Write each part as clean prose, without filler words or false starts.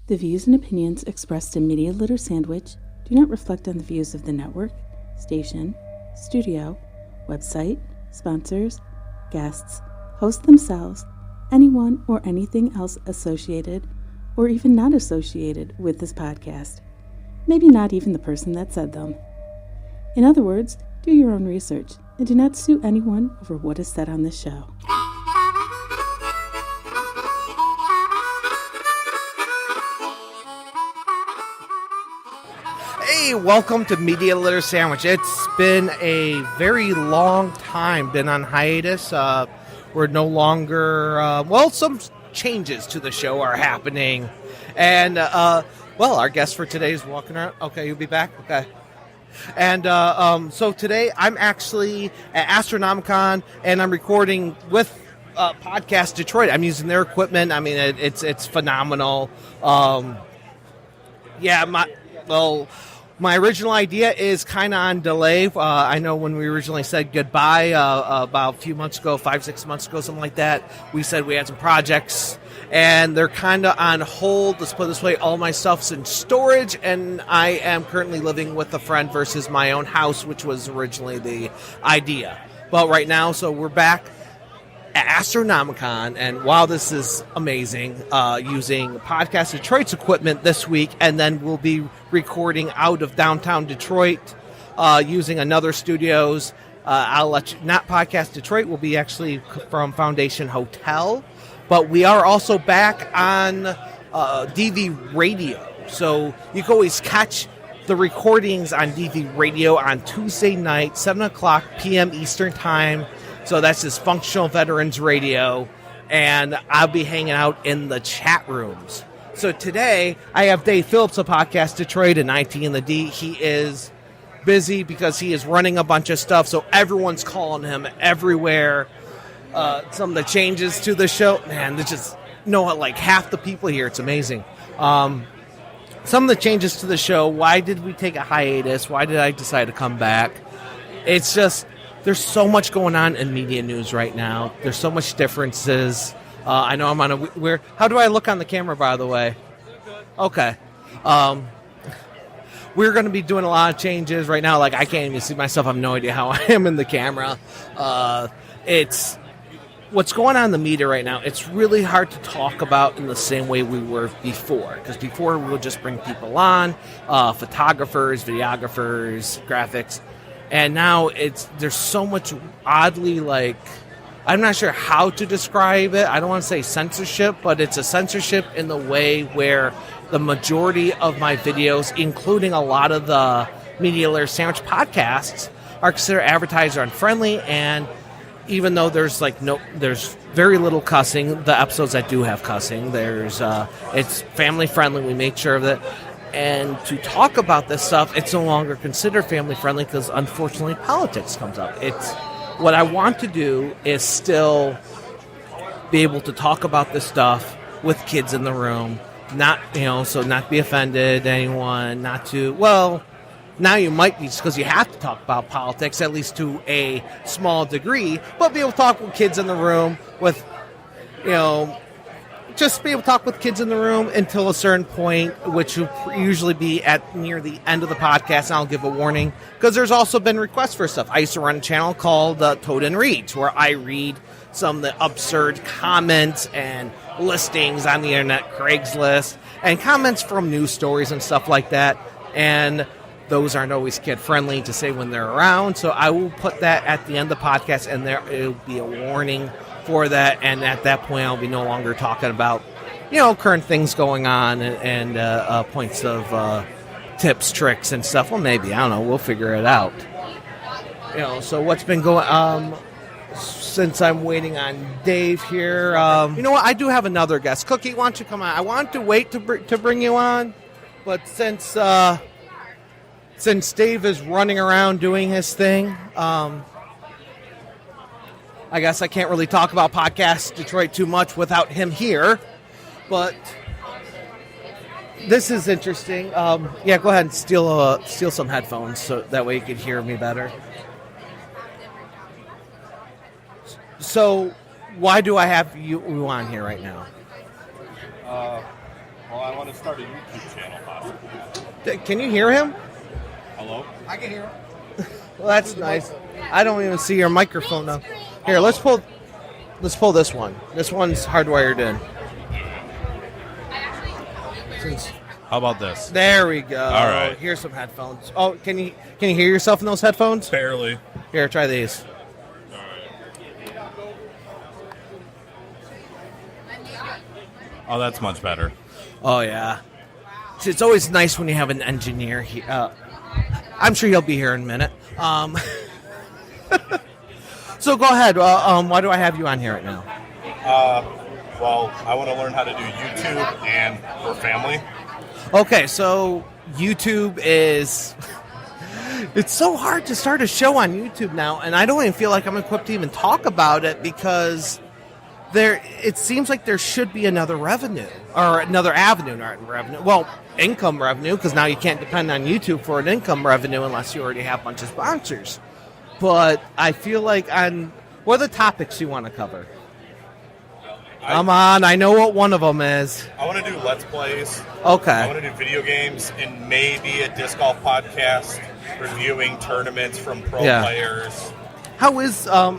The views and opinions expressed in Media Litter Sandwich do not reflect on the views of the network, station, studio, website, sponsors, guests, hosts themselves, anyone or anything else associated or even not associated with this podcast. Maybe not even the person that said them. In other words, do your own research and do not sue anyone over what is said on this show. Hey, welcome to Media Litter Sandwich. It's been a very long time, been on hiatus. We're no longer, some changes to the show are happening. And, our guest for today is walking around. Okay, you'll be back? Okay. And so today I'm actually at Astronomicon, and I'm recording with Podcast Detroit. I'm using their equipment. I mean, it's phenomenal. My original idea is kind of on delay. I know when we originally said goodbye about a few months ago, 5-6 months ago, something like that, we said we had some projects, and they're kind of on hold. Let's put it this way, all my stuff's in storage, and I am currently living with a friend versus my own house, which was originally the idea. But right now, so we're back at Astronomicon, and wow, this is amazing, using Podcast Detroit's equipment this week, and then we'll be recording out of downtown Detroit using another studio's. I'll let you, not Podcast Detroit, will be actually from Foundation Hotel, but we are also back on DV Radio, so you can always catch the recordings on DV Radio on Tuesday night, 7 o'clock p.m. Eastern Time. So that's just Functional Veterans Radio, and I'll be hanging out in the chat rooms. So today, I have Dave Phillips of Podcast Detroit and IT in the D. He is busy because he is running a bunch of stuff, so everyone's calling him everywhere. Some of the changes to the show, man, there's just, like half the people here. It's amazing. Some of the changes to the show, why did we take a hiatus? Why did I decide to come back? It's just, there's so much going on in media news right now. There's so much differences. I know I'm on a weird... How do I look on the camera, by the way? Okay. We're going to be doing a lot of changes right now. Like, I can't even see myself. I have no idea how I am in the camera. It's... What's going on in the media right now, it's really hard to talk about in the same way we were before. Because before, we would just bring people on, photographers, videographers, graphics. And now there's so much oddly, I'm not sure how to describe it. I don't want to say censorship, but it's a censorship in the way where the majority of my videos, including a lot of the Media Litter Sandwich podcasts, are considered advertiser unfriendly. And even though there's very little cussing, the episodes that do have cussing, it's family friendly. We make sure of that. And to talk about this stuff, it's no longer considered family-friendly because, unfortunately, politics comes up. What I want to do is still be able to talk about this stuff with kids in the room, not be offended, anyone, not to, now you might be just because you have to talk about politics, at least to a small degree, but be able to talk with kids in the room with, just be able to talk with kids in the room until a certain point, which will usually be at near the end of the podcast, and I'll give a warning, because there's also been requests for stuff. I used to run a channel called Toaden Reads, where I read some of the absurd comments and listings on the internet, Craigslist, and comments from news stories and stuff like that, and those aren't always kid-friendly to say when they're around, so I will put that at the end of the podcast, and it'll be a warning for that, and at that point I'll be no longer talking about current things going on and points of tips, tricks, and stuff. Well, maybe, I don't know, we'll figure it out. So what's been going since I'm waiting on Dave here, you know what, I do have another guest. Cookie, why don't you come on? I wanted to wait to bring you on, but since Dave is running around doing his thing, I guess I can't really talk about Podcast Detroit too much without him here, but this is interesting. Go ahead and steal some headphones so that way you can hear me better. So, why do I have you on here right now? Well, I want to start a YouTube channel, possibly. Can you hear him? Hello? I can hear him. Well, that's nice. I don't even see your microphone now. Here, let's pull this one. This one's hardwired in. How about this? There we go. All right. Here's some headphones. Oh, can you hear yourself in those headphones? Barely. Here, try these. Oh, that's much better. Oh yeah. See, it's always nice when you have an engineer here. I'm sure he'll be here in a minute. So go ahead. Why do I have you on here right now? Well, I want to learn how to do YouTube and for family. Okay, so YouTube is... It's so hard to start a show on YouTube now, and I don't even feel like I'm equipped to even talk about it because it seems like there should be another revenue, or another avenue, not revenue. Well, income revenue, because now you can't depend on YouTube for an income revenue unless you already have a bunch of sponsors. But I feel like what are the topics you want to cover? Come on, I know what one of them is. I want to do Let's Plays. Okay. I want to do video games and maybe a disc golf podcast reviewing tournaments from pro players. How is, I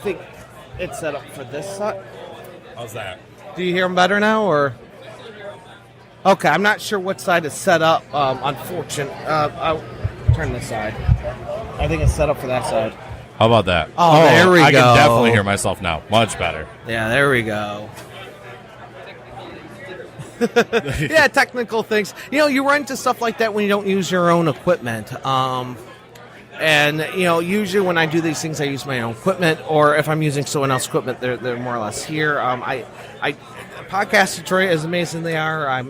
think it's set up for this side. How's that? Do you hear them better now, or? Okay, I'm not sure what side is set up, unfortunately. I'll turn this side. I think it's set up for that side. How about that? Oh, there we go. I can definitely hear myself now. Much better. Yeah, there we go. Yeah, technical things. You run into stuff like that when you don't use your own equipment. And, usually when I do these things, I use my own equipment, or if I'm using someone else's equipment, they're more or less here. Podcast Detroit, as amazing they are,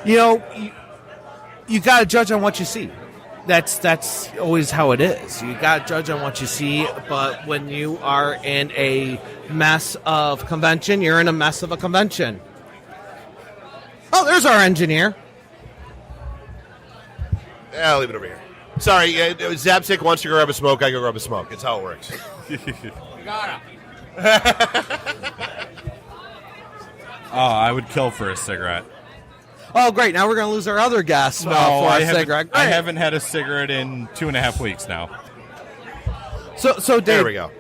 you got to judge on what you see. That's always how it is. You got to judge on what you see, but when you are in a mess of convention, you're in a mess of a convention. Oh, there's our engineer. I'll leave it over here. Sorry, Zapsic wants to go grab a smoke, I go grab a smoke. It's how it works. Oh, I would kill for a cigarette. Oh, great. Now we're going to lose our other guest for a cigarette. I haven't had a cigarette in 2.5 weeks now. So Dave, there we go.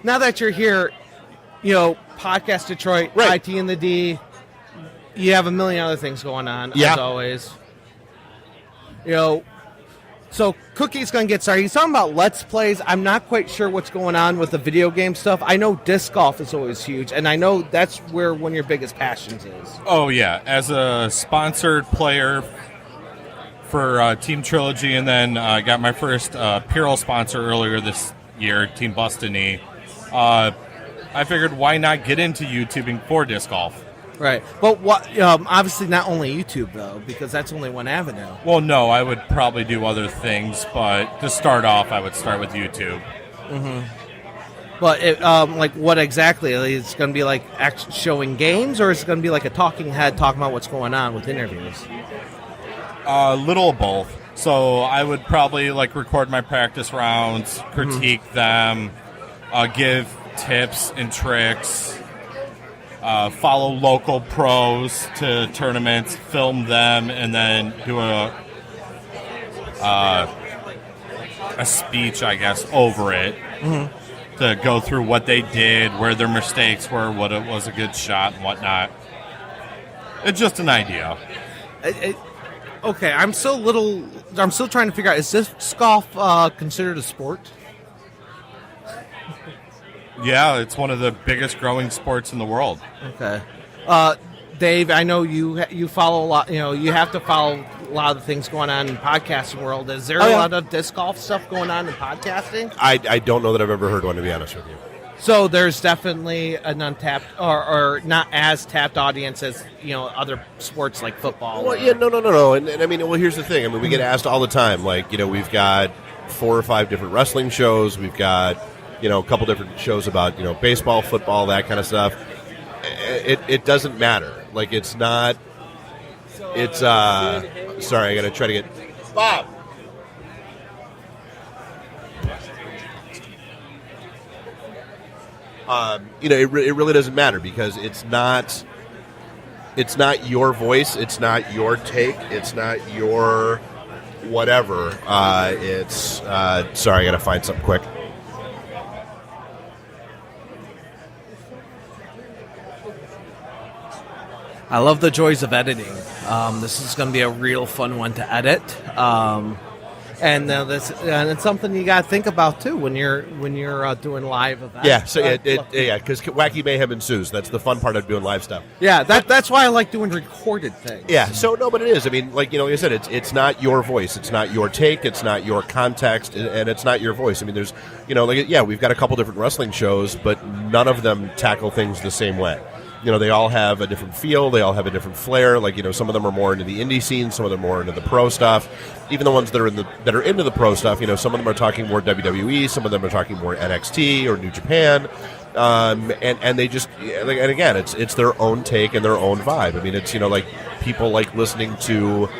Now that you're here, Podcast Detroit, right. IT in the D, you have a million other things going on, as always. So Cookie's going to get started. He's talking about Let's Plays. I'm not quite sure what's going on with the video game stuff. I know disc golf is always huge, and I know that's where one of your biggest passions is. Oh, yeah. As a sponsored player for Team Trilogy, and then I got my first Pyrrol sponsor earlier this year, Team Bustany. I figured, why not get into YouTubing for disc golf? Right. But obviously not only YouTube, though, because that's only one avenue. Well, no, I would probably do other things, but to start off, I would start with YouTube. Mm-hmm. But, what exactly? Is it going to be like showing games, or is it going to be like a talking head talking about what's going on with interviews? A little of both. So I would probably, record my practice rounds, critique them, give tips and tricks, follow local pros to tournaments, film them, and then do a speech, I guess, over it to go through what they did, where their mistakes were, what it was a good shot, and whatnot. It's just an idea. Okay, I'm still trying to figure out, is disc golf considered a sport? Yeah, it's one of the biggest growing sports in the world. Okay. Dave, I know you follow a lot, you have to follow a lot of the things going on in the podcasting world. Is there a lot of disc golf stuff going on in podcasting? I don't know that I've ever heard one, to be honest with you. So there's definitely an untapped or not as tapped audience as, other sports like football. Well, yeah, no. And I mean, here's the thing. I mean, we get asked all the time, we've got 4 or 5 different wrestling shows. We've got, a couple different shows about, baseball, football, that kind of stuff. It doesn't matter. It's not, sorry, I got to try to get, Bob. It really doesn't matter because it's not it's not your voice, it's not your take, it's not your whatever. Sorry, I gotta find something quick. I love the joys of editing. This is going to be a real fun one to edit. And it's something you got to think about too when you're doing live events. Yeah, so because wacky mayhem ensues. That's the fun part of doing live stuff. Yeah, that's why I like doing recorded things. Yeah, so no, but it is. I mean, like I said, it's not your voice, it's not your take, it's not your context, and it's not your voice. I mean, there's we've got a couple different wrestling shows, but none of them tackle things the same way. They all have a different feel. They all have a different flair. Like, some of them are more into the indie scene. Some of them are more into the pro stuff. Even the ones that are into the pro stuff, some of them are talking more WWE. Some of them are talking more NXT or New Japan. And they just, and again, it's their own take and their own vibe. I mean, it's, like people like listening to,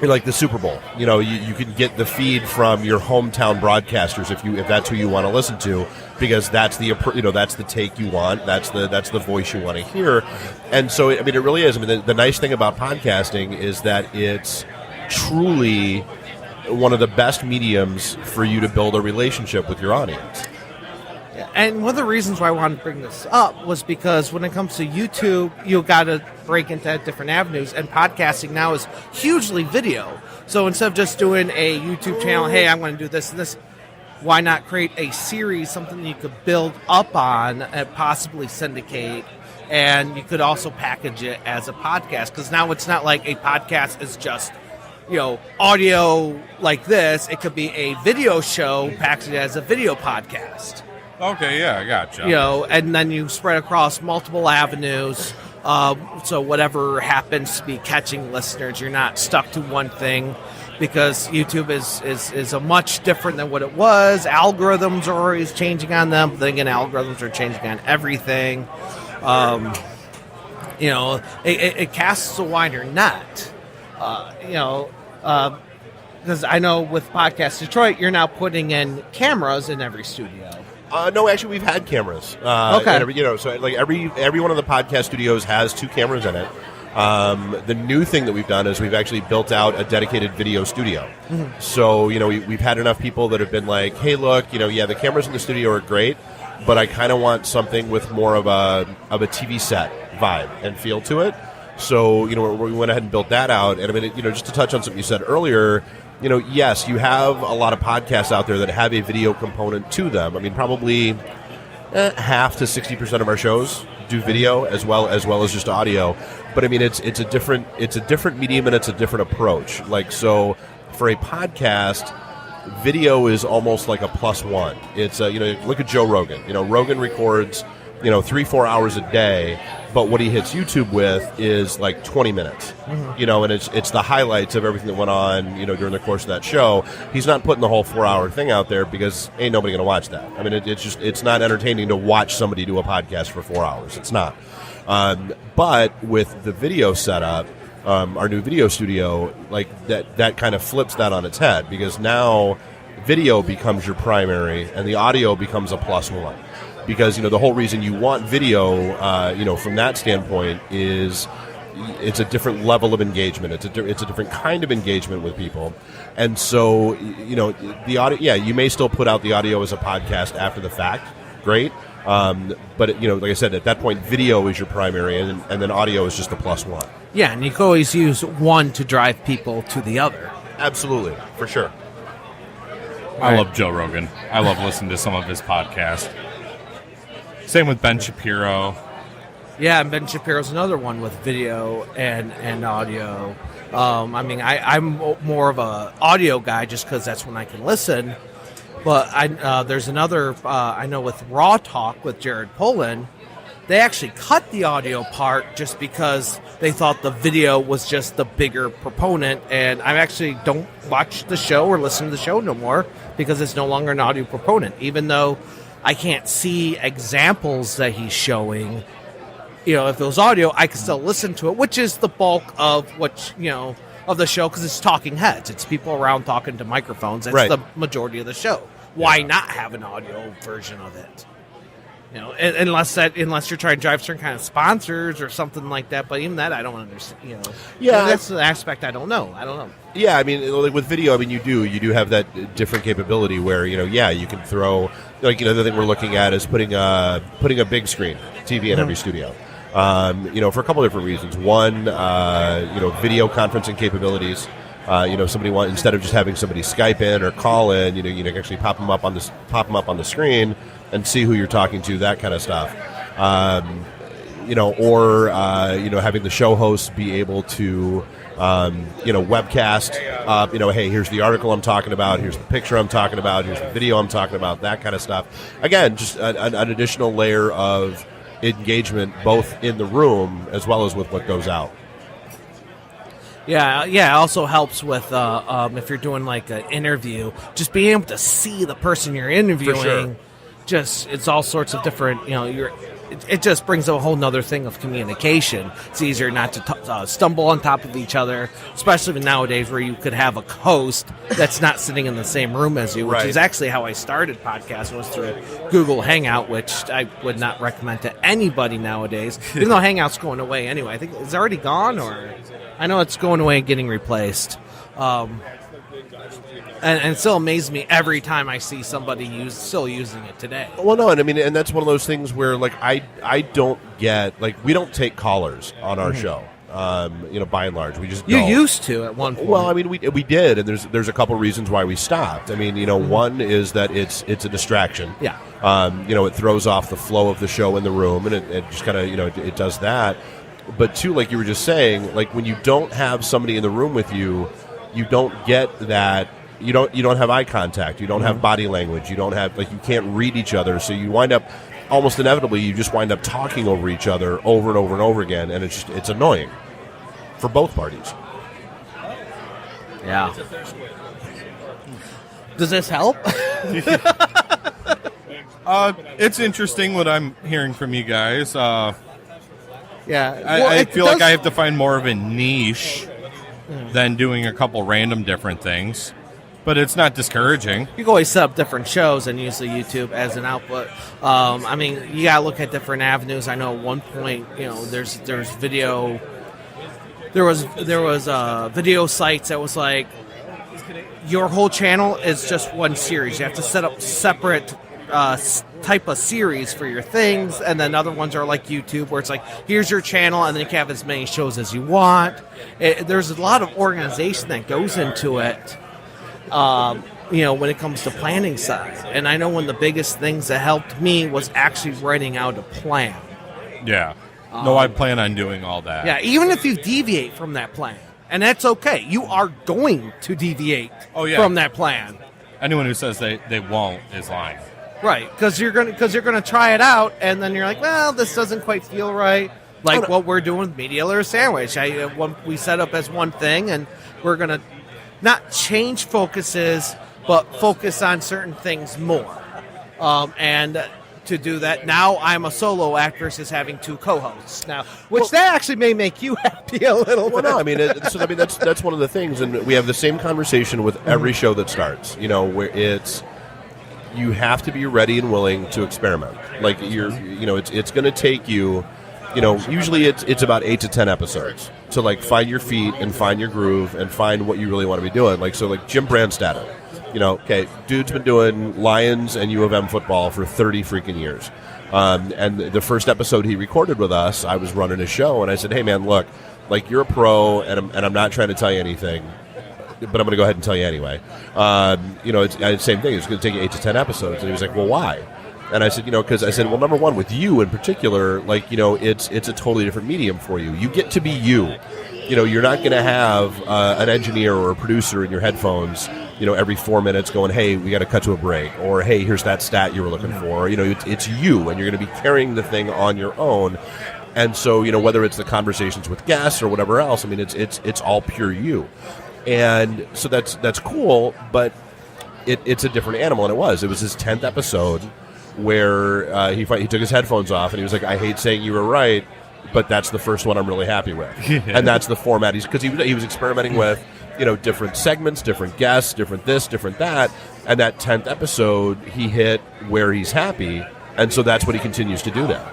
like the Super Bowl. You can get the feed from your hometown broadcasters if that's who you want to listen to, because that's the that's the take you want, that's the voice you want to hear. And so I mean, it really is. I mean, the nice thing about podcasting is that it's truly one of the best mediums for you to build a relationship with your audience. And one of the reasons why I wanted to bring this up was because when it comes to YouTube, you've got to break into different avenues, and podcasting now is hugely video. So instead of just doing a YouTube channel, hey, I'm going to do this and this, why not create a series, something that you could build up on and possibly syndicate, and you could also package it as a podcast, because now it's not like a podcast is just audio like this. It could be a video show packaged as a video podcast. Okay, yeah, I gotcha. And then you spread across multiple avenues. So whatever happens to be catching listeners, you're not stuck to one thing, because YouTube is a much different than what it was. Algorithms are always changing on them. But then again, algorithms are changing on everything. It casts a wider net. Because I know with Podcast Detroit, you're now putting in cameras in every studio. No, actually, we've had cameras. Okay. So like every one of the podcast studios has 2 cameras in it. The new thing that we've done is we've actually built out a dedicated video studio. Mm-hmm. So we've had enough people that have been like, hey, look, the cameras in the studio are great, but I kind of want something with more of a TV set vibe and feel to it. So we went ahead and built that out. And I mean, just to touch on something you said earlier. Yes, you have a lot of podcasts out there that have a video component to them. I mean, probably half to 60% of our shows do video as well as just audio. But I mean, it's a different medium, and it's a different approach. Like, so for a podcast, video is almost like a +1. It's look at Joe Rogan. Rogan records 3-4 hours a day, but what he hits YouTube with is like 20 minutes. Mm-hmm. And it's the highlights of everything that went on during the course of that show. He's not putting the whole 4-hour thing out there, because ain't nobody going to watch that. I mean, it's not entertaining to watch somebody do a podcast for 4 hours. It's not. But with the video setup, our new video studio, like that kind of flips that on its head, because now video becomes your primary and the audio becomes a +1. Because the whole reason you want video, from that standpoint, is it's a different level of engagement. It's a different kind of engagement with people, and so the audio. Yeah, you may still put out the audio as a podcast after the fact. Great, but like I said, at that point, video is your primary, and then audio is just the +1. Yeah, and you can always use one to drive people to the other. Absolutely, for sure. I love Joe Rogan. I love listening to some of his podcasts. Same with Ben Shapiro. Yeah, and Ben Shapiro's another one with video and audio. I'm more of a audio guy just because that's when I can listen. But there's another, I know with Raw Talk with Jared Polin, they actually cut the audio part just because they thought the video was just the bigger proponent. And I actually don't watch the show or listen to the show no more because it's no longer an audio proponent, even though I can't see examples that he's showing. If it was audio, I can still listen to it, which is the bulk of of the show, because it's talking heads. It's people around talking to microphones. That's right. The majority of the show. Why not have an audio version of it? Unless you're trying to drive certain kind of sponsors or something like that. But even that, I don't understand. Yeah, that's the aspect I don't know. Yeah, I mean, like with video, I mean, you do have that different capability where you can throw the thing we're looking at is putting a big screen TV in every studio. For a couple of different reasons. One, video conferencing capabilities. Somebody instead of just having somebody Skype in or call in, you can actually pop them up on the screen and see who you're talking to, that kind of stuff. Or having the show hosts be able to, webcast, hey, here's the article I'm talking about, here's the picture I'm talking about, here's the video I'm talking about, that kind of stuff. Again, just an additional layer of engagement, both in the room as well as with what goes out. Yeah. It also helps with if you're doing like an interview, just being able to see the person you're interviewing. For sure. It's all sorts of different. It just brings a whole nother thing of communication. It's easier not to stumble on top of each other, especially nowadays where you could have a host that's not sitting in the same room as you, which Right. is actually how I started podcasting, was through Google Hangout, which I would not recommend to anybody nowadays, even though Hangout's going away anyway. I think it's already gone, or I know it's going away and getting replaced. And it still amazes me every time I see somebody still using it today. Well, no, and I mean, and that's one of those things where, like, I don't get, like, we don't take callers on our show. By and large, we just You don't. used to at one point. Well, I mean, we did, and there's a couple reasons why we stopped. I mean, one is that it's a distraction. Yeah. It throws off the flow of the show in the room, and it just kind of it does that. But two, like you were just saying, like when you don't have somebody in the room with you, you don't get that. You don't have eye contact. You don't have body language. You don't have, like, you can't read each other. So you wind up almost inevitably, you just wind up talking over each other over and over and over again, and it's annoying for both parties. Yeah. Does this help? It's interesting what I'm hearing from you guys. Yeah. I feel like I have to find more of a niche than doing a couple random different things. But it's not discouraging. You can always set up different shows and use the YouTube as an output. I mean, you gotta look at different avenues. I know at one point, there's video. There was video sites that was like, your whole channel is just one series. You have to set up separate type of series for your things, and then other ones are like YouTube, where it's like, here's your channel, and then you can have as many shows as you want. There's a lot of organization that goes into it. When it comes to planning side. And I know one of the biggest things that helped me was actually writing out a plan. Yeah. No, I plan on doing all that. Yeah, even if you deviate from that plan. And that's okay. You are going to deviate from that plan. Anyone who says they won't is lying. Right, because you're gonna try it out, and then you're like, well, this doesn't quite feel right. Like what we're doing with Media Literate Sandwich. We set up as one thing, and we're going to not change focuses, but focus on certain things more. And to do that, now I'm a solo act versus having two co-hosts now, that actually may make you happy a little bit. Well, no, I mean, that's one of the things, and we have the same conversation with every show that starts. Where you have to be ready and willing to experiment. Like it's going to take you. Usually it's about 8 to 10 episodes to like find your feet and find your groove and find what you really want to be doing. Like Jim Brandstatter, dude's been doing Lions and U of M football for 30 freaking years. And the first episode he recorded with us, I was running a show, and I said, hey man, look, like you're a pro, and I'm not trying to tell you anything, but I'm going to go ahead and tell you anyway. It's the same thing. It's going to take you 8 to 10 episodes. And he was like, well, why? And I said, because I said, well, number one, with you in particular, it's a totally different medium for you. You get to be you. You're not going to have an engineer or a producer in your headphones, every 4 minutes going, hey, we got to cut to a break, or hey, here's that stat you were looking for. It's you, and you're going to be carrying the thing on your own. And so, whether it's the conversations with guests or whatever else, I mean, it's all pure you. And so that's cool, but it's a different animal, and it was his 10th episode. Where he took his headphones off and he was like, I hate saying you were right, but that's the first one I'm really happy with. And that's the format. Because he was experimenting with, different segments, different guests, different this, different that. And that 10th episode, he hit where he's happy. And so that's what he continues to do there.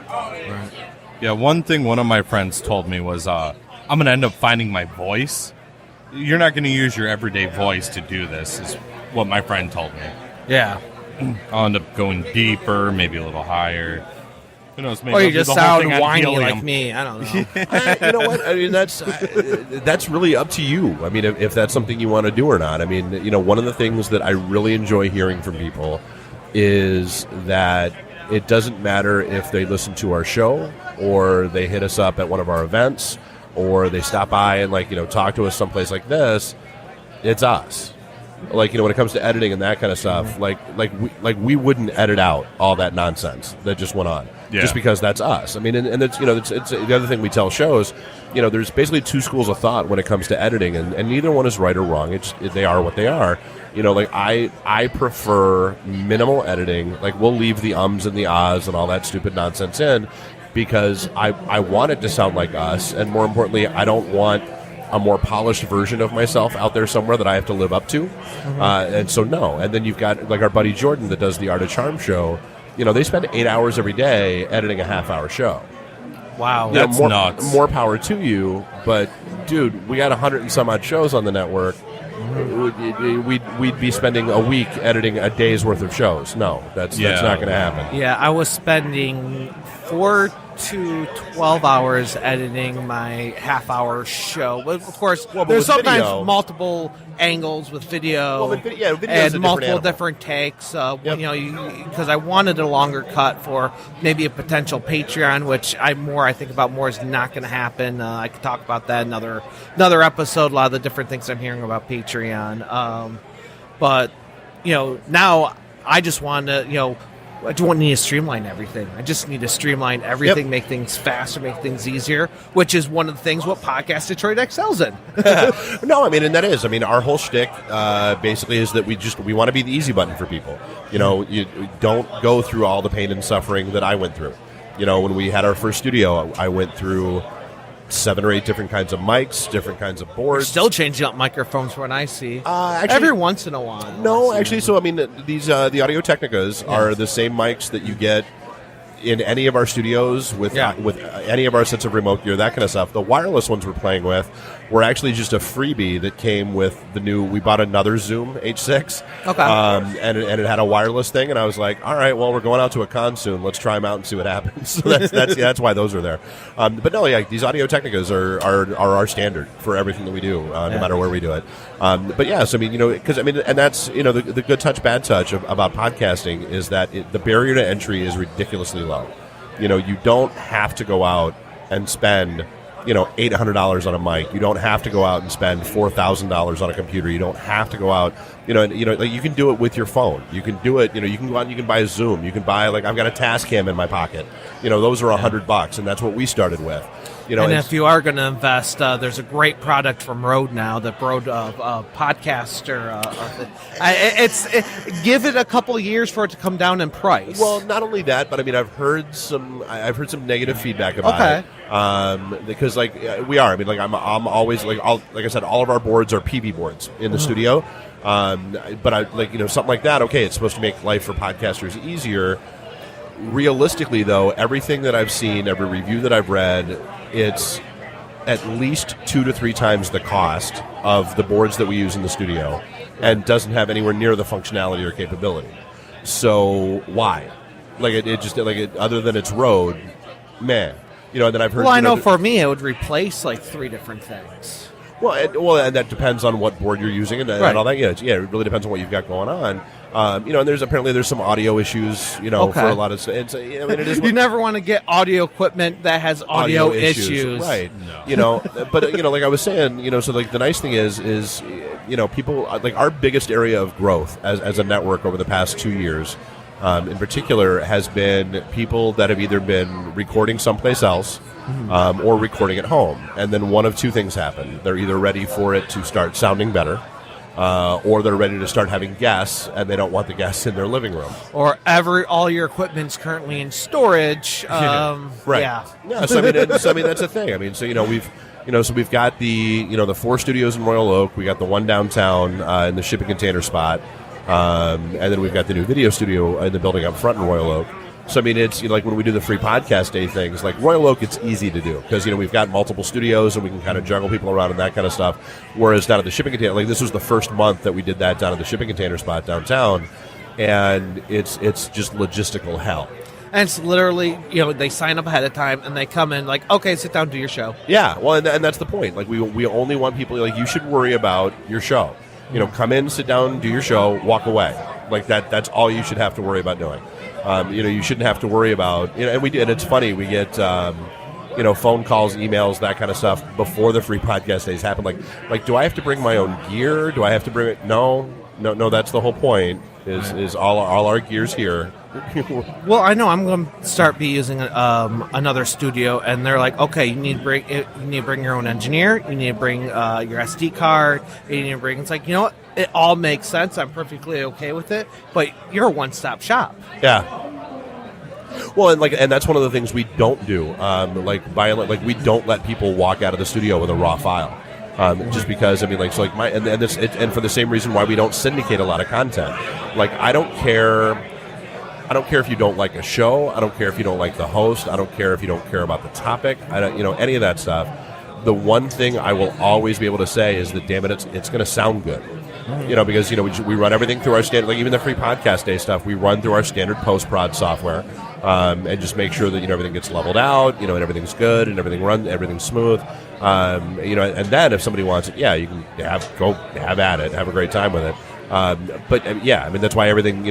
Yeah, one thing one of my friends told me was, I'm going to end up finding my voice. You're not going to use your everyday voice to do this, is what my friend told me. Yeah. I'll end up going deeper, maybe a little higher. Who knows? Maybe Or I'll you do just the whole sound thing on whiny helium. like me. I don't know. You know what? I mean, that's really up to you. I mean, if that's something you want to do or not. I mean, you know, one of the things that I really enjoy hearing from people is that it doesn't matter if they listen to our show or they hit us up at one of our events or they stop by and, like, you know, talk to us someplace like this. It's us. Like, you know, when it comes to editing and that kind of stuff, like we wouldn't edit out all that nonsense that just went on, just because that's us. I mean, and it's, you know, it's the other thing we tell shows. You know, there's basically two schools of thought when it comes to editing, and neither one is right or wrong. They are what they are. You know, like I prefer minimal editing. Like, we'll leave the ums and the ahs and all that stupid nonsense in because I want it to sound like us, and more importantly, I don't want a more polished version of myself out there somewhere that I have to live up to. And so, no. And then you've got, like, our buddy Jordan that does the Art of Charm show. You know, they spend 8 hours every day editing a half-hour show. Wow. You know, That's nuts. More power to you. But, dude, we got 100 and some odd shows on the network. We'd be spending a week editing a day's worth of shows. No, that's not going to happen. Yeah, I was spending 4 to 12 hours editing my half-hour show. But of course, but there's with sometimes video, multiple angles with video, video's a and different multiple animal. different takes. Yep. You know, because I wanted a longer cut for maybe a potential Patreon, which I think about more is not going to happen. I could talk about that in another episode. A lot of the different things I'm hearing about Patreon, but you know, now I just want to, you know, I don't need to streamline everything. I just need to streamline everything, make things faster, make things easier, which is one of the things what Podcast Detroit excels in. No, I mean, and that is. I mean, our whole shtick basically is that we want to be the easy button for people. You know, you don't go through all the pain and suffering that I went through. You know, when we had our first studio, I went through 7 or 8 different kinds of mics, different kinds of boards. Still changing up microphones from what I see. Actually, every once in a while. No, actually, so I mean, these the Audio Technicas are the same mics that you get in any of our studios with any of our sets of remote gear, that kind of stuff. The wireless ones we're playing with were actually just a freebie that came with the new. We bought another Zoom H6, and it had a wireless thing, and I was like, all right, well, we're going out to a con soon. Let's try them out and see what happens. So that's why those are there. But no, yeah, these Audio Technicas are our standard for everything that we do, no matter where we do it. But yes, I mean, you know, because I mean, and that's, you know, the good touch, bad touch about podcasting is that the barrier to entry is ridiculously low. You know, you don't have to go out and spend, you know, $800 on a mic. You don't have to go out and spend $4,000 on a computer. You don't have to go out, like you can do it with your phone. You can do it, you know, you can go out and you can buy a Zoom. You can buy, like, I've got a Tascam in my pocket. You know, those are $100, and that's what we started with. You know, and if you are going to invest, there's a great product from Rode now, the Rode Podcaster. Give it a couple of years for it to come down in price. Well, not only that, but I mean, I've heard some negative feedback about it. Because, like, we are. I mean, like, I'm always, like I said, all of our boards are PB boards in the studio. But I, like, you know, something like that. Okay, it's supposed to make life for podcasters easier. Realistically, though, everything that I've seen, every review that I've read, it's at least 2 to 3 times the cost of the boards that we use in the studio, and doesn't have anywhere near the functionality or capability. So why? Like, it just, like, other than it's Rode, man. You know, and then I've heard. Well, I know for me, it would replace like 3 different things. Well, and that depends on what board you're using and all that. Yeah, it really depends on what you've got going on. You know, and there's some audio issues. You know, for a lot of. It's, I mean, it is. You never want to get audio equipment that has audio issues. Right? No. You know, but you know, like I was saying, you know, so like the nice thing is you know, people, like, our biggest area of growth as a network over the past 2 years, in particular, has been people that have either been recording someplace else. Or recording at home, and then one of 2 things happen. They're either ready for it to start sounding better, or they're ready to start having guests, and they don't want the guests in their living room. Or all your equipment's currently in storage. Right. Yeah. So I mean, that's the thing. I mean, so we've got the 4 studios in Royal Oak. We got the one downtown in the shipping container spot, and then we've got the new video studio in the building up front in Royal Oak. So, I mean, it's like when we do the free podcast day things, like Royal Oak, it's easy to do because, we've got multiple studios and we can kind of juggle people around and that kind of stuff. Whereas down at the shipping container, like this was the first month that we did that down at the shipping container spot downtown, and it's just logistical hell. And it's literally, they sign up ahead of time and they come in like, okay, sit down, do your show. Yeah, well, and that's the point. Like we only want people, like, you should worry about your show. Come in, sit down, do your show, walk away. Like that's all you should have to worry about doing. You shouldn't have to worry about, and we did. It's funny, we get, phone calls, emails, that kind of stuff before the free podcast days happen. Like, do I have to bring my own gear? Do I have to bring it? No. That's the whole point. Is all our gear's here. Well, I know I'm going to start using another studio, and they're like, okay, you need to bring your own engineer, you need to bring your SD card, you need to bring. It's like, you know what? It all makes sense. I'm perfectly okay with it, but you're a one-stop shop. Yeah. Well, and that's one of the things we don't do. We don't let people walk out of the studio with a raw file. Just because, and for the same reason why we don't syndicate a lot of content. Like, I don't care if you don't like a show. I don't care if you don't like the host. I don't care if you don't care about the topic. I don't, any of that stuff. The one thing I will always be able to say is that, damn it, it's going to sound good. Because we run everything through our standard, like even the free podcast day stuff, we run through our standard post-prod software, and just make sure that everything gets leveled out, and everything's good, and everything's smooth. And then if somebody wants it, yeah, you can go have at it, have a great time with it. That's why everything,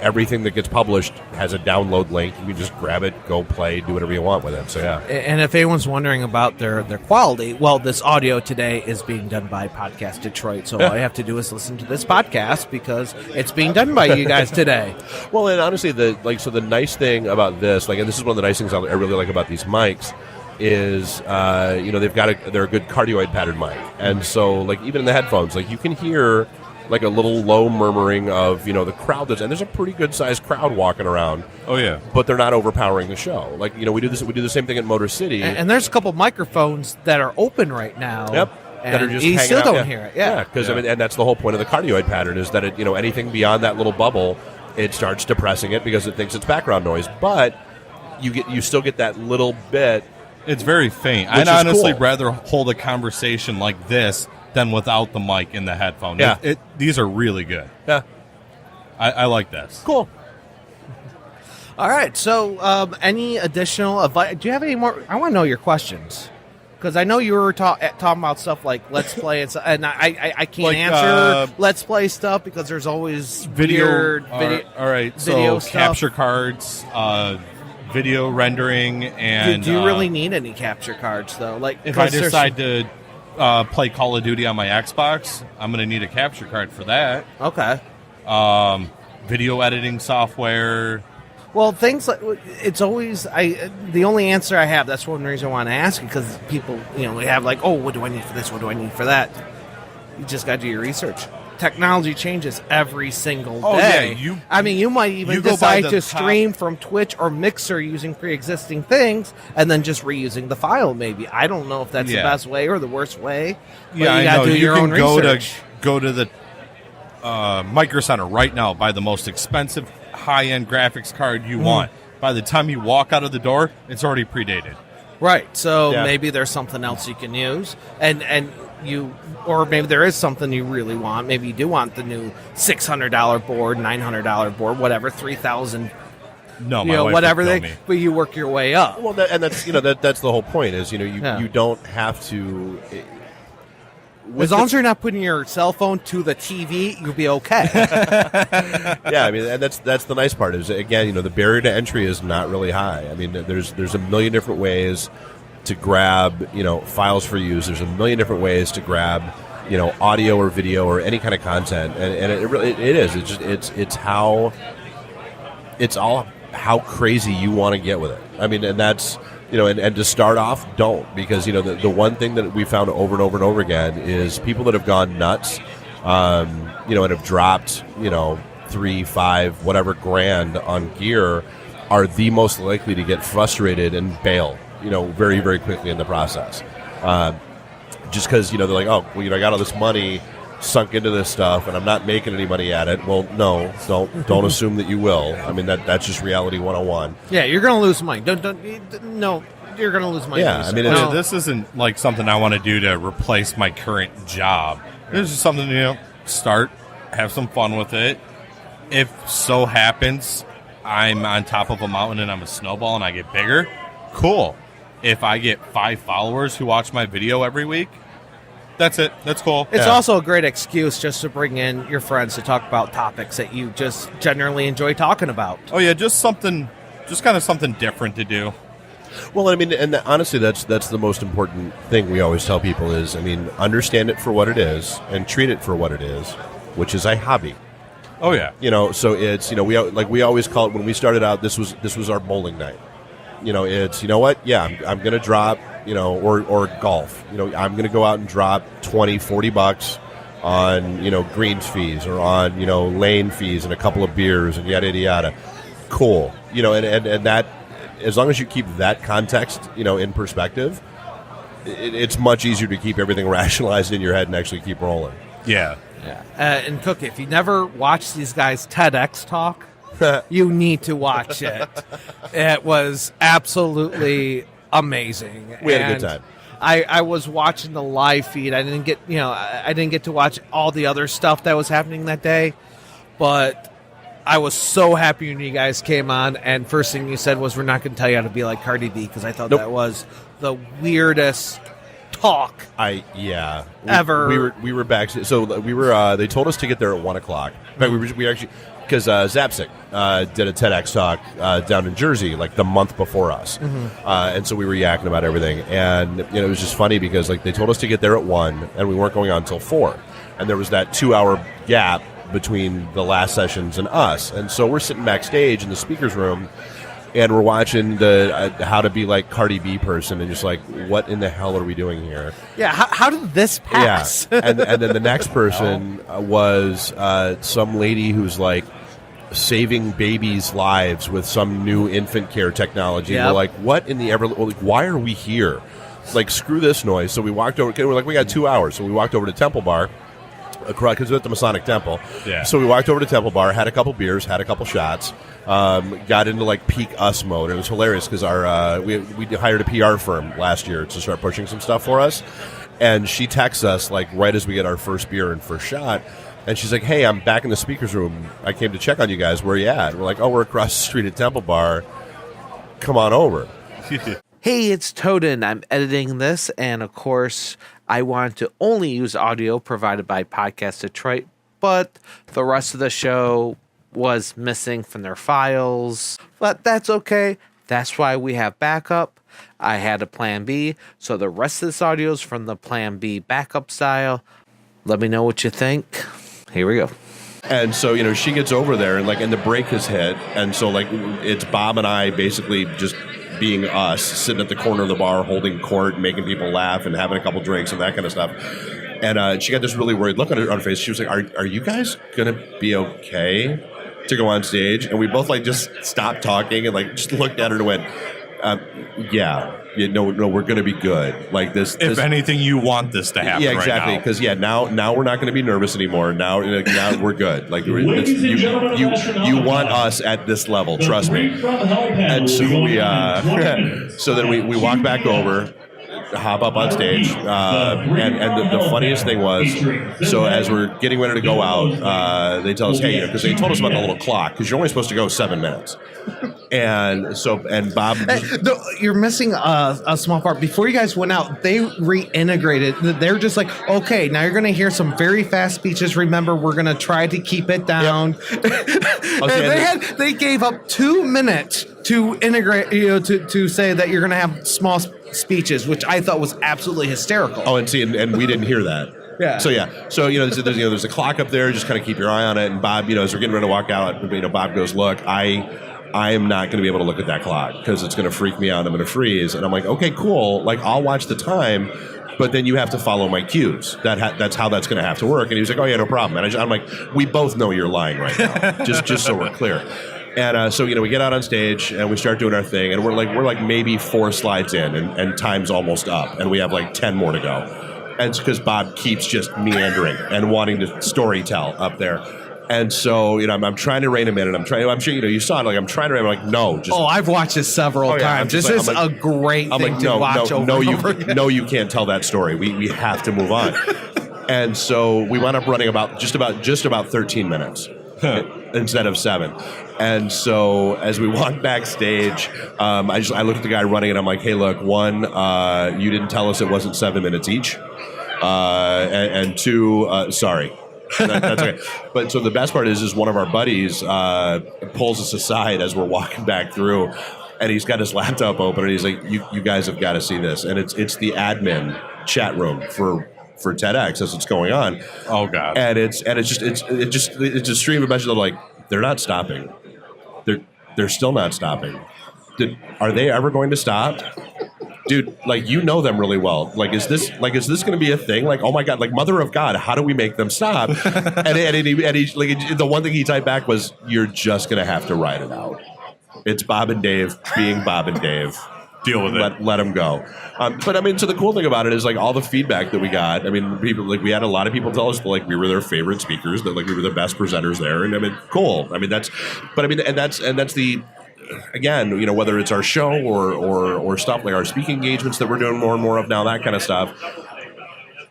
everything that gets published has a download link. You can just grab it, go play, do whatever you want with it. So, yeah. And if anyone's wondering about their quality, well, this audio today is being done by Podcast Detroit. So all I have to do is listen to this podcast because it's being done by you guys today. Well, and honestly, the nice thing about this, and this is one of the nice things I really like about these mics, is they're a good cardioid pattern mic, and so even in the headphones, you can hear a little low murmuring of the crowd and there's a pretty good sized crowd walking around. Oh yeah, but they're not overpowering the show. We do the same thing at Motor City, and there's a couple microphones that are open right now. Yep. And that are just you hanging still out. don't hear it. Yeah, because and that's the whole point of the cardioid pattern is that anything beyond that little bubble, it starts depressing it because it thinks it's background noise. But you still get that little bit. It's very faint. I'd honestly rather hold a conversation like this than without the mic in the headphone. Yeah. These are really good. Yeah. I like this. Cool. All right. So any additional advice? Do you have any more? I want to know your questions. Because I know you were talking about stuff like Let's Play, and I can't answer Let's Play stuff because there's always weird video. All right. Video so stuff. capture cards, video rendering, and do you really need any capture cards though? If I decide to play Call of Duty on my Xbox, I'm going to need a capture card for that. Okay. Video editing software. Well, things like it's always the only answer I have. That's one reason I want to ask you because people, we have what do I need for this? What do I need for that? You just got to do your research. Technology changes every single day. Yeah, you might even decide to stream from Twitch or Mixer using pre-existing things and then just reusing the file. Maybe I don't know if that's the best way or the worst way. Yeah, you got to do your own research. Go to the Micro Center right now. Buy the most expensive high-end graphics card you want. By the time you walk out of the door, it's already predated. Right. So maybe there's something else you can use, and you, or maybe there is something you really want. Maybe you do want the new $600 board, $900 board, whatever, $3,000. No, my wife whatever would kill me. but you work your way up. Well, that's that's the whole point. Is you don't have to. As long as you're not putting your cell phone to the TV, you'll be okay. Yeah, and that's the nice part is again, the barrier to entry is not really high. There's a million different ways to grab files for use. There's a million different ways to grab audio or video or any kind of content, and it really it is. It's all how crazy you want to get with it. And that's. And to start off, don't, because the one thing that we found over and over and over again is people that have gone nuts, and have dropped 3, 5, whatever grand on gear, are the most likely to get frustrated and bail, very very quickly in the process, just because they're like, oh well, I got all this money, sunk into this stuff and I'm not making any money at it. Well, no, don't assume that you will. I mean, that's just reality 101. Yeah, you're going to lose money. No, you're going to lose money. Yeah, I mean, this isn't like something I want to do to replace my current job. This is something, start, have some fun with it. If so happens I'm on top of a mountain and I'm a snowball and I get bigger, cool. If I get 5 followers who watch my video every week, that's it. That's cool. It's also a great excuse just to bring in your friends to talk about topics that you just generally enjoy talking about. Oh, yeah, just kind of something different to do. Well, I mean, and honestly, that's the most important thing we always tell people is, I mean, understand it for what it is and treat it for what it is, which is a hobby. Oh, yeah. So it's, we always call it, when we started out, this was our bowling night. It's, I'm going to drop, or golf. I'm going to go out and drop $20-$40 on, greens fees or on, lane fees and a couple of beers and yada, yada, yada. Cool. And that, as long as you keep that context, in perspective, it's much easier to keep everything rationalized in your head and actually keep rolling. Yeah. Yeah. And Cookie, if you never watched these guys TEDx talk, you need to watch it. It was absolutely amazing. We had a good time. I was watching the live feed. I didn't get to watch all the other stuff that was happening that day, but I was so happy when you guys came on. And first thing you said was, "We're not going to tell you how to be like Cardi B," because I thought that was the weirdest talk ever. We were back. So we were. They told us to get there at 1:00. In fact, we actually, because Zapsik did a TEDx talk down in Jersey like the month before us, and so we were yakking about everything. And it was just funny because they told us to get there at 1:00, and we weren't going on until 4:00, and there was that 2-hour gap between the last sessions and us. And so we're sitting backstage in the speakers room, and we're watching the how to be like Cardi B person, and just like, what in the hell are we doing here? Yeah, how did this pass? Yeah, and then the next person was some lady who's like saving babies' lives with some new infant care technology. Yep. We're like, what in the why are we here? Like, screw this noise. So we walked over. We're like, we got 2 hours. So we walked over to Temple Bar. Because we're at the Masonic Temple. Yeah. So we walked over to Temple Bar, had a couple beers, had a couple shots, got into like peak us mode. It was hilarious because we hired a PR firm last year to start pushing some stuff for us, and she texts us like right as we get our first beer and first shot, and she's like, "Hey, I'm back in the speakers room. I came to check on you guys. Where are you at?" And we're like, "Oh, we're across the street at Temple Bar. Come on over." Hey, it's Toaden. I'm editing this, and of course, I wanted to only use audio provided by Podcast Detroit, but the rest of the show was missing from their files. But that's okay. That's why we have backup. I had a plan B, so the rest of this audio is from the plan B backup style. Let me know what you think. Here we go. And so, she gets over there, and the break has hit, and so it's Bob and I basically just being us, sitting at the corner of the bar, holding court, making people laugh, and having a couple drinks and that kind of stuff. And she got this really worried look on her face. She was like, "Are you guys gonna be okay to go on stage?" And we both just stopped talking and just looked at her and went, no, we're gonna be good. If anything, you want this to happen. Yeah, exactly. Right Because now we're not going to be nervous anymore. Now we're good. You want us at this level. Trust me. And so so then we walk back over, hop up on stage, and the funniest thing was, so as we're getting ready to go out, they tell us, hey, because they told us about the little clock, because you're only supposed to go 7 minutes. And Bob, you're missing a small part. Before you guys went out, they reintegrated. They're just like, okay, now you're going to hear some very fast speeches. Remember, we're going to try to keep it down. Yep. They gave up 2 minutes to integrate, to say that you're going to have small speeches, which I thought was absolutely hysterical. Oh, and we didn't hear that. Yeah. So there's a clock up there. Just kind of keep your eye on it. And Bob, as we're getting ready to walk out, Bob goes, "Look, I am not going to be able to look at that clock because it's going to freak me out. I'm going to freeze." And I'm like, "Okay, cool. I'll watch the time, but then you have to follow my cues. That's how that's going to have to work." And he was like, "Oh yeah, no problem." And I'm like, "We both know you're lying right now. just so we're clear." And so we get out on stage and we start doing our thing, and we're maybe 4 slides in, and time's almost up, and we have 10 more to go. And it's because Bob keeps just meandering and wanting to story tell up there. And so, I'm trying to rein him in, and I'm sure, you saw it, like, I'm trying to rein him, like, no. Just, I've watched this several times. This is a great thing to watch over and over again. No, you can't tell that story. We have to move on. And so we wound up running just about 13 minutes instead of 7. And so as we walked backstage, I looked at the guy running, and I'm like, hey, look, 1, you didn't tell us it wasn't 7 minutes each. And 2, sorry. That's okay. But so the best part is one of our buddies pulls us aside as we're walking back through, and he's got his laptop open, and he's like, "You guys have got to see this." And it's the admin chat room for Tedx as it's going on. Oh God! And it's a stream of messages of like, they're not stopping. They're still not stopping. Are they ever going to stop? Dude, like, them really well. Like, is this going to be a thing? Like, oh my God, like, mother of God, how do we make them stop? and he like, the one thing he typed back was, "You're just going to have to ride it out. It's Bob and Dave being Bob and Dave. Deal with it. Let them go." But I mean, so the cool thing about it is, like, all the feedback that we got. I mean, people, like, we had a lot of people tell us that, like, we were their favorite speakers, that, like, we were the best presenters there, and I mean, cool. I mean, that's the. Again, whether it's our show or stuff like our speaking engagements that we're doing more and more of now, that kind of stuff.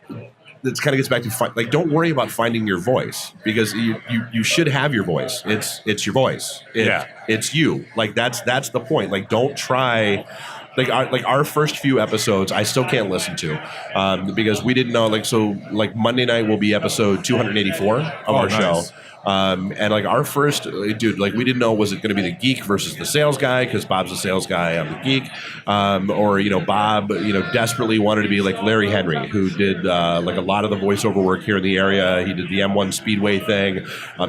It kind of gets back to like, don't worry about finding your voice, because you should have your voice. It's your voice. It's you. Like, that's the point. Like, don't try. Like our first few episodes, I still can't listen to because we didn't know. Like Monday night will be episode 284 of our show. And like our first, dude, like, we didn't know, was it going to be the geek versus the sales guy, because Bob's the sales guy, I'm the geek, or Bob desperately wanted to be like Larry Henry, who did like a lot of the voiceover work here in the area. He did the M1 Speedway thing.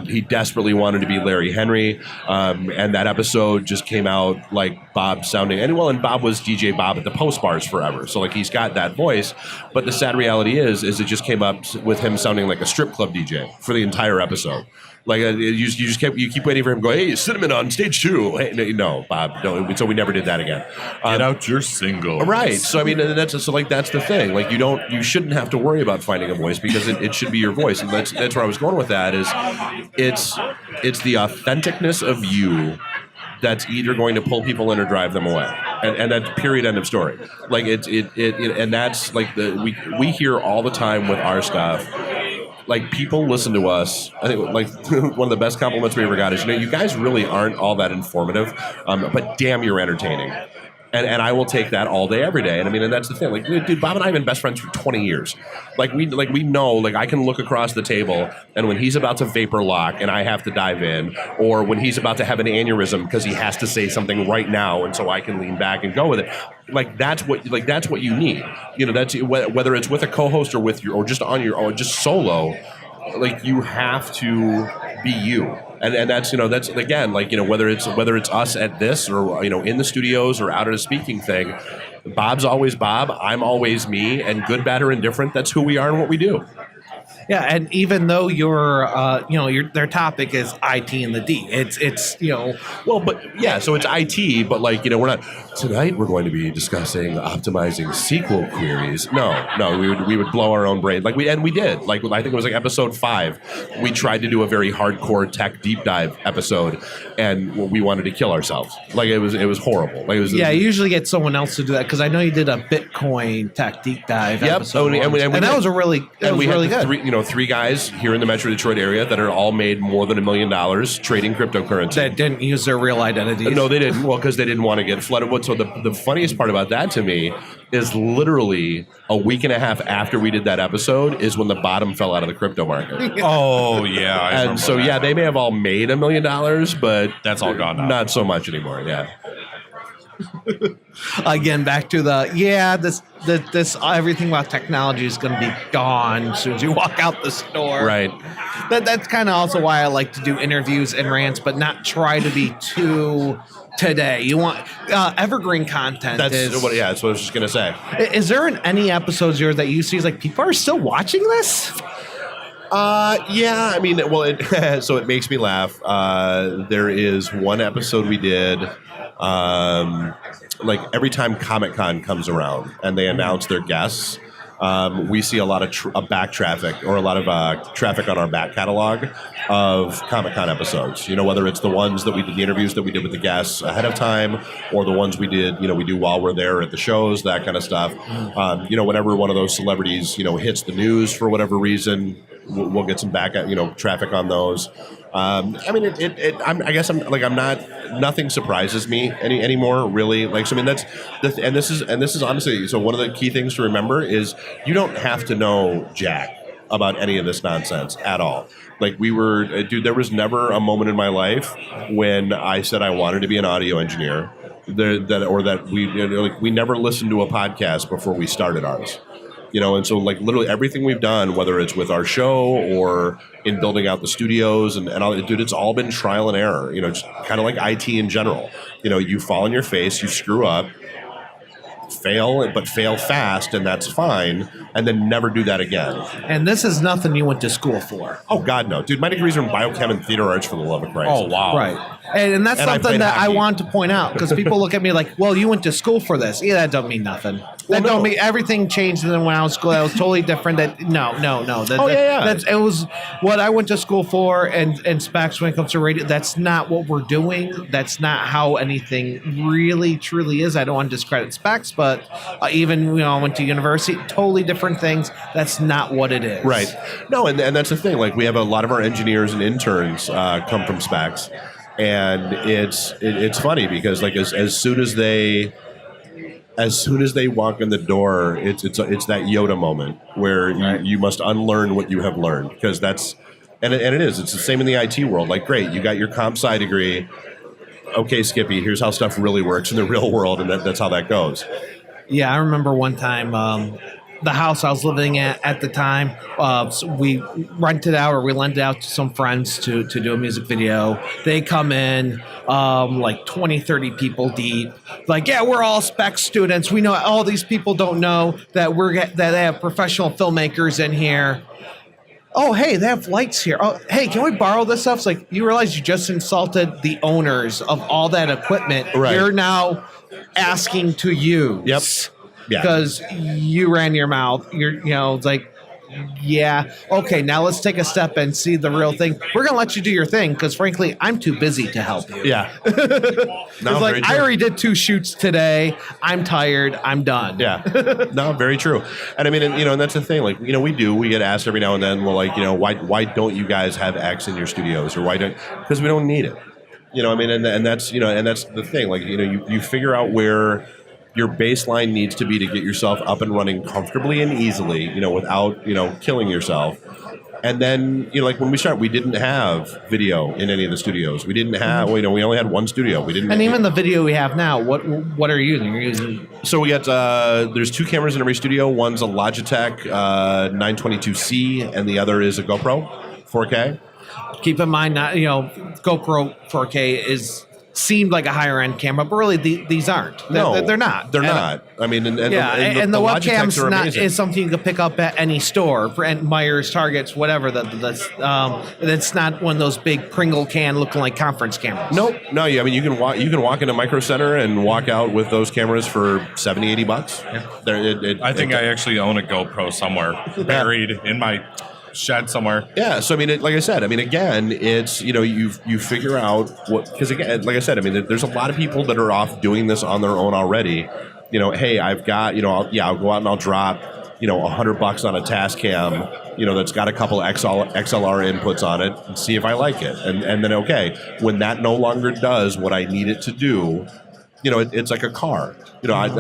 He desperately wanted to be Larry Henry, and that episode just came out like Bob sounding, and Bob was DJ Bob at the Post Bars forever, so like he's got that voice. But the sad reality is it just came up with him sounding like a strip club DJ for the entire episode. Like, you keep waiting for him to go, "Hey, Cinnamon on stage 2. Hey, no, Bob, no. So we never did that again. Get out your single. Right. So I mean, that's the thing. Like, you shouldn't have to worry about finding a voice, because it should be your voice. And that's where I was going with that. Is it's the authenticness of you that's either going to pull people in or drive them away, and that's period, end of story. Like, and that's like we hear all the time with our stuff. Like, people listen to us. I think, like, one of the best compliments we ever got is, you guys really aren't all that informative, but damn, you're entertaining. And I will take that all day, every day. And I mean, and that's the thing. Like, dude, Bob and I have been best friends for 20 years. Like, we know, like, I can look across the table, and when he's about to vapor lock and I have to dive in, or when he's about to have an aneurysm because he has to say something right now, and so I can lean back and go with it. Like, that's what you need. That's whether it's with a co-host or just on your own, just solo. Like, you have to be you. And that's again, like, whether it's us at this, or in the studios or out at a speaking thing, Bob's always Bob, I'm always me, and good, bad, or indifferent, that's who we are and what we do. Yeah, and even though their topic is IT and the D, it's well, but yeah, so it's IT, but like, we're not, tonight we're going to be discussing optimizing SQL queries. No, we would blow our own brain, like we did. Like, I think it was like episode 5, we tried to do a very hardcore tech deep dive episode, and we wanted to kill ourselves. Like, it was horrible. Like, you usually get someone else to do that, because I know you did a Bitcoin tech deep dive episode, and that was really good. 3 guys here in the Metro Detroit area that are all made more than $1 million trading cryptocurrency. That didn't use their real identities. No, they didn't. Well, because they didn't want to get flooded. So the funniest part about that to me is literally a week and a half after we did that episode is when the bottom fell out of the crypto market. Oh, yeah. And so, yeah, they may have all made $1 million, but that's all gone now. Not so much anymore, yeah. Again, back to this everything about technology is going to be gone as soon as you walk out the store. Right. That's kind of also why I like to do interviews and rants, but not try to be too today. You want evergreen content. That's what I was just going to say. Is there any episodes here that you see like people are still watching this? Yeah, I mean, well, so it makes me laugh. There is one episode we did, like every time Comic-Con comes around and they announce their guests, we see a lot of back traffic or a lot of traffic on our back catalog of Comic-Con episodes. Whether it's the ones that we did, the interviews that we did with the guests ahead of time, or the ones we did, we do while we're there at the shows, that kind of stuff. Whenever one of those celebrities, hits the news for whatever reason, we'll get some back, traffic on those. I guess I'm not. Nothing surprises me anymore, really. This is honestly. So one of the key things to remember is you don't have to know jack about any of this nonsense at all. There was never a moment in my life when I said I wanted to be an audio engineer. We never listened to a podcast before we started ours. And so literally everything we've done, whether it's with our show or in building out the studios and all, dude, it's all been trial and error, just kind of like IT in general. You fall on your face, you screw up, fail fast, and that's fine, and then never do that again. And this is nothing you went to school for. Oh, God, no. Dude, my degrees are in biochem and theater arts, for the love of Christ. Oh, wow. Right. And that's something that I want to point out, because people look at me like, well, you went to school for this. Yeah, that don't mean nothing. Don't mean everything changed. And then when I was in school, that was totally different. No. It was what I went to school for, and specs when it comes to radio. That's not what we're doing. That's not how anything really, truly is. I don't want to discredit specs, but even I went to university, totally different things. That's not what it is. Right. No, and that's the thing. We have a lot of our engineers and interns come from specs. And it's funny because as soon as they walk in the door, it's that Yoda moment where you must unlearn what you have learned, because that's and it is. It's the same in the IT world. Great, you got your comp sci degree. Okay, Skippy, here's how stuff really works in the real world, and that's how that goes. Yeah, I remember one time. The house I was living at the time, so we rented out, or we lent it out to some friends to do a music video. They come in, 20, 30 people deep. We're all spec students. We know all these people don't know that they have professional filmmakers in here. Oh, hey, they have lights here. Oh, hey, can we borrow this stuff? It's you realize you just insulted the owners of all that equipment. Right. You're now asking to use. Yep. Yeah. Because you ran your mouth. Yeah, okay, now let's take a step and see the real thing. We're going to let you do your thing because, frankly, I'm too busy to help you. Yeah. I already did 2 shoots today. I'm tired. I'm done. Yeah. No, very true. And and that's the thing. We get asked every now and then, why don't you guys have X in your studios? Or because we don't need it. And that's, and that's the thing. You figure out where your baseline needs to be to get yourself up and running comfortably and easily, without, killing yourself. And then, when we start, we didn't have video in any of the studios. We didn't have, we only had one studio. We didn't. And even the video we have now, what are you using? You're using. So we got, there's 2 cameras in every studio. One's a Logitech 922C, and the other is a GoPro 4K. Keep in mind, GoPro 4K seemed like a higher end camera, but really these aren't. They're not. They're not. And the webcam's is something you can pick up at any store, Myers, Targets, whatever. That's not one of those big Pringle can looking like conference cameras. Nope. No, you can walk into Micro Center and walk out with those cameras for $70, $80. Yeah. I think I actually own a GoPro somewhere buried in my shed somewhere. Yeah, so like I said, again, it's you figure out what, because again, like I said, there's a lot of people that are off doing this on their own already. Hey, I've got I'll go out and I'll drop $100 on a Tascam, that's got a couple XLR inputs on it, and see if I like it, and then when that no longer does what I need it to do, it's like a car. My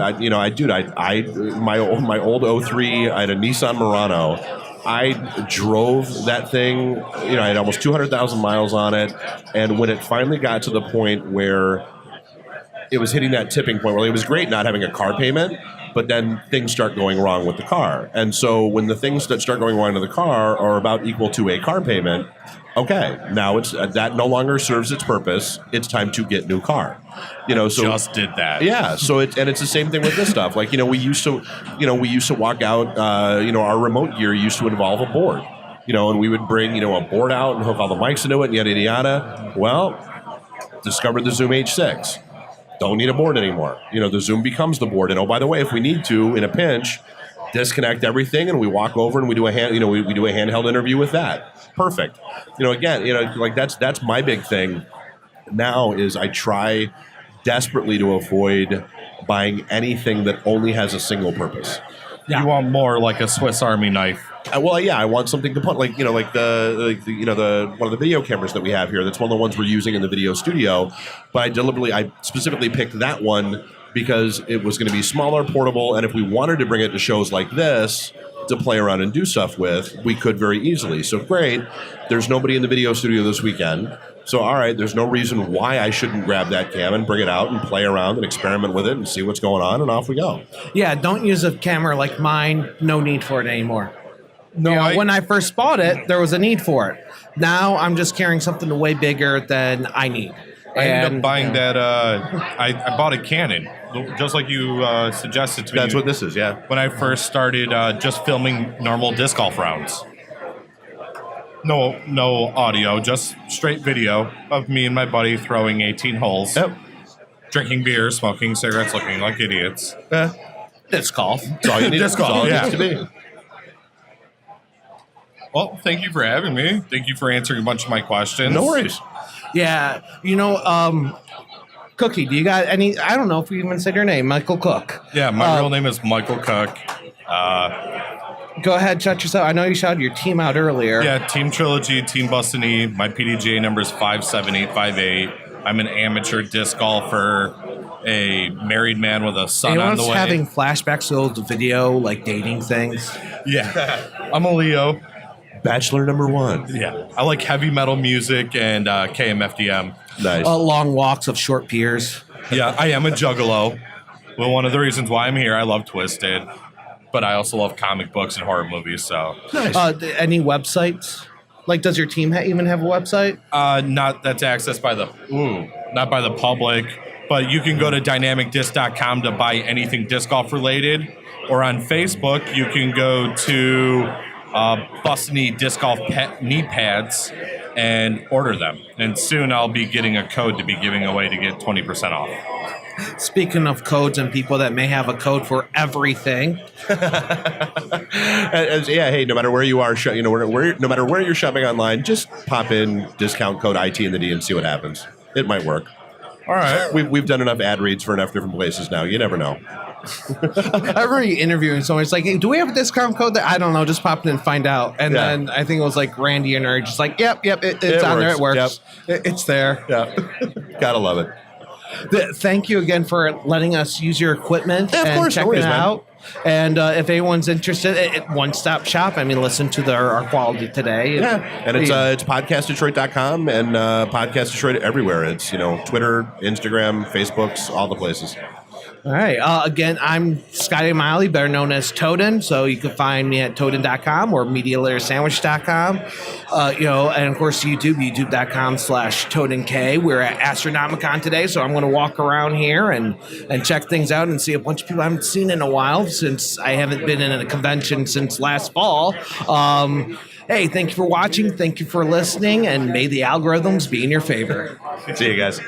old 03, I had a Nissan Murano. I drove that thing, I had almost 200,000 miles on it. And when it finally got to the point where it was hitting that tipping point, where it was great not having a car payment, but then things start going wrong with the car. And so when the things that start going wrong to the car are about equal to a car payment, now it's that no longer serves its purpose. It's time to get new car. So just did that. Yeah. So it's the same thing with this stuff. We used to walk out. Our remote gear used to involve a board. And we would bring a board out and hook all the mics into it and yada yada. Well, discovered the Zoom H6. Don't need a board anymore. The Zoom becomes the board. And oh, by the way, if we need to in a pinch, disconnect everything, and we walk over and we do a we do a handheld interview with that. Perfect. Again, like that's my big thing now is I try desperately to avoid buying anything that only has a single purpose. You want more like a Swiss Army knife. I want something to put like the one of the video cameras that we have here. That's one of the ones we're using in the video studio. But I specifically picked that one because it was going to be smaller, portable, and if we wanted to bring it to shows like this to play around and do stuff with, we could very easily. So great, there's nobody in the video studio this weekend. So all right, there's no reason why I shouldn't grab that cam and bring it out and play around and experiment with it and see what's going on, and off we go. Yeah, don't use a camera like mine. No need for it anymore. No, when I first bought it, there was a need for it. Now I'm just carrying something way bigger than I need. I ended up buying that. I bought a Canon, just like you suggested to me. That's what this is, yeah. When I first started just filming normal disc golf rounds. No audio, just straight video of me and my buddy throwing 18 holes. Yep. Drinking beer, smoking cigarettes, looking like idiots. Disc golf. That's all you need. Disc golf, That's all it yeah. needs to be. Well, thank you for having me. Thank you for answering a bunch of my questions. No worries. Yeah, Cookie, do you got any? I don't know if you even said your name, Michael Cook. Yeah, my real name is Michael Cook. Go ahead, shout yourself. I know you shouted your team out earlier. Yeah, Team Trilogy, Team Bustany. My PDGA number is 57858. I'm an amateur disc golfer, a married man with a son on the way. Having flashbacks to old video, like dating things. Yeah, I'm a Leo. Bachelor number 1. Yeah, I like heavy metal music and KMFDM. Nice. Long walks of short piers. Yeah, I am a juggalo. Well, one of the reasons why I'm here, I love Twisted, but I also love comic books and horror movies. So, Nice. Any websites? Like, does your team even have a website? not that's accessed by not by the public, but you can go to dynamicdisc.com to buy anything disc golf related, or on Facebook you can go to Bustany disc golf knee pads and order them. And soon I'll be getting a code to be giving away to get 20% off. Speaking of codes and people that may have a code for everything. Hey, no matter where you are, no matter where you're shopping online, just pop in discount code IT in the D and see what happens. It might work. All right. We've done enough ad reads for enough different places now. You never know. I remember interviewing someone. It's like, hey, do we have a discount code? I don't know. Just pop in and find out. And then I think it was like Randy and her, just like, yep, it's on there. It works. Yep. It's there. Yeah. Gotta love it. Thank you again for letting us use your equipment and checking it out. And if anyone's interested, one stop shop. I mean, listen to our quality today. Yeah, and it's podcastdetroit.com and Podcast Detroit everywhere. It's Twitter, Instagram, Facebooks, all the places. All right. Again, I'm Scotty Miley, better known as Toaden. So you can find me at Toaden.com or MediaLitterSandwich.com. And of course, youtube.com/ToadenK. We're at Astronomicon today, so I'm going to walk around here and check things out and see a bunch of people I haven't seen in a while since I haven't been in a convention since last fall. Hey, thank you for watching. Thank you for listening, and may the algorithms be in your favor. See you guys.